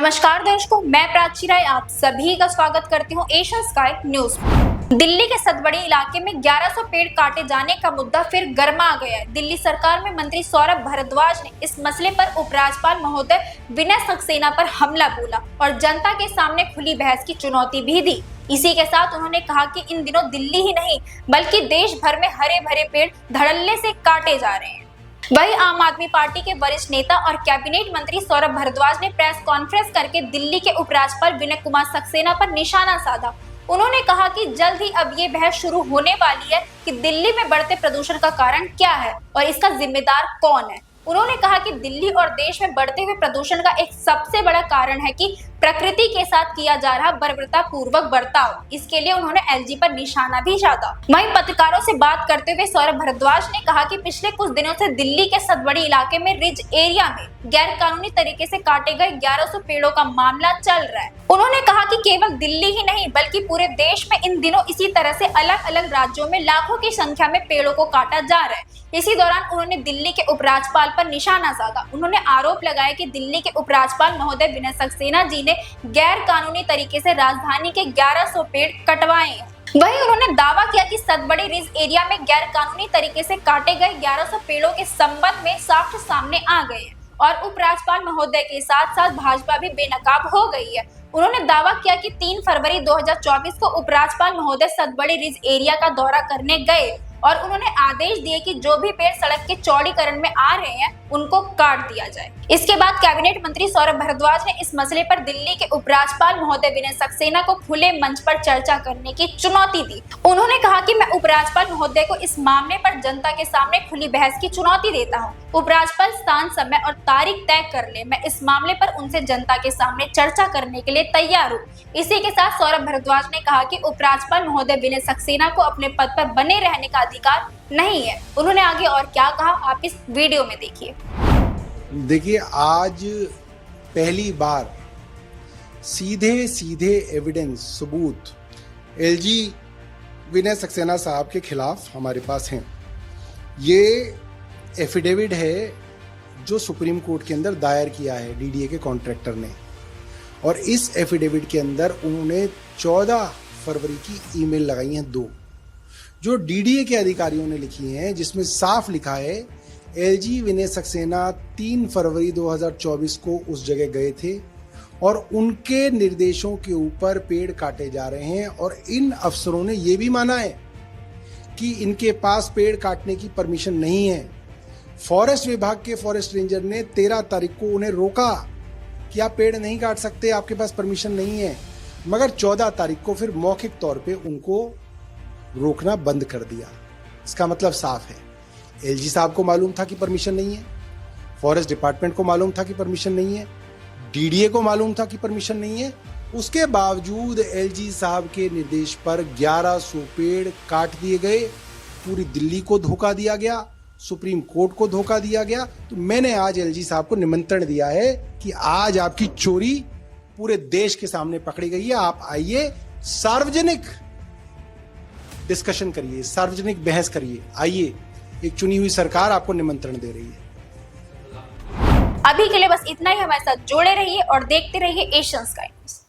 नमस्कार दर्शकों, मैं प्राची राय आप सभी का स्वागत करती हूं एशियन स्काई न्यूज में। दिल्ली के सतबड़ी इलाके में 1100 पेड़ काटे जाने का मुद्दा फिर गर्मा गया है। दिल्ली सरकार में मंत्री सौरभ भारद्वाज ने इस मसले पर उपराज्यपाल महोदय विनय सक्सेना पर हमला बोला और जनता के सामने खुली बहस की चुनौती भी दी। इसी के साथ उन्होंने कहा कि इन दिनों दिल्ली ही नहीं बल्कि देश भर में हरे भरे पेड़ धड़ल्ले से काटे जा रहे हैं। वही आम आदमी पार्टी के वरिष्ठ नेता और कैबिनेट मंत्री सौरभ भारद्वाज ने प्रेस कॉन्फ्रेंस करके दिल्ली के उपराज्यपाल विनय कुमार सक्सेना पर निशाना साधा। उन्होंने कहा कि जल्द ही अब ये बहस शुरू होने वाली है कि दिल्ली में बढ़ते प्रदूषण का कारण क्या है और इसका जिम्मेदार कौन है। उन्होंने कहा कि दिल्ली और देश में बढ़ते हुए प्रदूषण का एक सबसे बड़ा कारण है कि प्रकृति के साथ किया जा रहा बर्बरता पूर्वक बर्ताव। इसके लिए उन्होंने एलजी पर निशाना भी साधा। वहीं पत्रकारों से बात करते हुए सौरभ भारद्वाज ने कहा कि पिछले कुछ दिनों से दिल्ली के सतबड़ी इलाके में रिज एरिया में गैर कानूनी तरीके से काटे गए 1100 पेड़ों का मामला चल रहा है। उन्होंने कहा कि केवल दिल्ली ही नहीं बल्कि पूरे देश में इन दिनों इसी तरह से अलग अलग राज्यों में लाखों की संख्या में पेड़ों को काटा जा रहा है। इसी दौरान उन्होंने दिल्ली के उपराज्यपाल पर निशाना साधा। उन्होंने आरोप लगाया कि दिल्ली के उपराज्यपाल महोदय विनय सक्सेना जी ने गैर कानूनी तरीके से राजधानी के 1100 पेड़ कटवाए हैं। वहीं उन्होंने दावा किया कि सतबड़ी रिज एरिया में गैर कानूनी तरीके से काटे गए 1100 पेड़ों के संबंध में साक्ष्य सामने आ गए हैं और उपराज्यपाल महोदय के साथ साथ भाजपा भी बेनकाब हो गई है। उन्होंने दावा किया कि 3 फरवरी 2024 को उपराज्यपाल महोदय सतबड़ी रिज एरिया का दौरा करने गए और उन्होंने आदेश दिए कि जो भी पेड़ सड़क के चौड़ीकरण में आ रहे हैं उनको काट दिया जाए। इसके बाद कैबिनेट मंत्री सौरभ भारद्वाज ने इस मसले पर दिल्ली के उपराज्यपाल महोदय विनय सक्सेना को खुले मंच पर चर्चा करने की चुनौती दी। उन्होंने कहा कि मैं उपराज्यपाल महोदय को इस मामले पर जनता के सामने खुली बहस की चुनौती देता हूं। उपराज्यपाल स्थान, समय और तारीख तय कर ले। मैं इस मामले पर उनसे जनता के सामने चर्चा करने के लिए तैयार हूँ। इसी के साथ सौरभ भारद्वाज ने कहा कि उपराज्यपाल महोदय विनय सक्सेना को अपने पद पर बने रहने का अधिकार नहीं है। उन्होंने आगे और क्या कहा आप इस वीडियो में देखिए। देखिए, आज पहली बार सीधे एविडेंस सबूत एलजी विनय सक्सेना साहब के खिलाफ हमारे पास हैं। ये एफिडेविट है जो सुप्रीम कोर्ट के अंदर दायर किया है डीडीए के कॉन्ट्रैक्टर ने, और इस एफिडेविट के अंदर उन्होंने 14 फरवरी की ईमेल लगाई हैं 2 जो डीडीए के अधिकारियों ने लिखी हैं, जिसमें साफ लिखा है एलजी विनय सक्सेना 3 फरवरी 2024 को उस जगह गए थे और उनके निर्देशों के ऊपर पेड़ काटे जा रहे हैं और इन अफसरों ने यह भी माना है कि इनके पास पेड़ काटने की परमिशन नहीं है। फॉरेस्ट विभाग के फॉरेस्ट रेंजर ने 13 तारीख को उन्हें रोका कि आप पेड़ नहीं काट सकते, आपके पास परमिशन नहीं है, मगर 14 तारीख को फिर मौखिक तौर पे उनको रोकना बंद कर दिया। इसका मतलब साफ है, एलजी साहब को मालूम था कि परमिशन नहीं है, फॉरेस्ट डिपार्टमेंट को मालूम था कि परमिशन नहीं है, डीडीए को मालूम था कि परमिशन नहीं है। उसके बावजूद एलजी साहब के निर्देश पर 1100 पेड़ काट दिए गए। पूरी दिल्ली को धोखा दिया गया, सुप्रीम कोर्ट को धोखा दिया गया। तो मैंने आज एलजी साहब को निमंत्रण दिया है कि आज आपकी चोरी पूरे देश के सामने पकड़ी गई है, आप आइए, सार्वजनिक डिस्कशन करिए, सार्वजनिक बहस करिए, आइए। एक चुनी हुई सरकार आपको निमंत्रण दे रही है। अभी के लिए बस इतना ही। हमारे साथ जुड़े रहिए और देखते रहिए एशियन स्काई न्यूज़।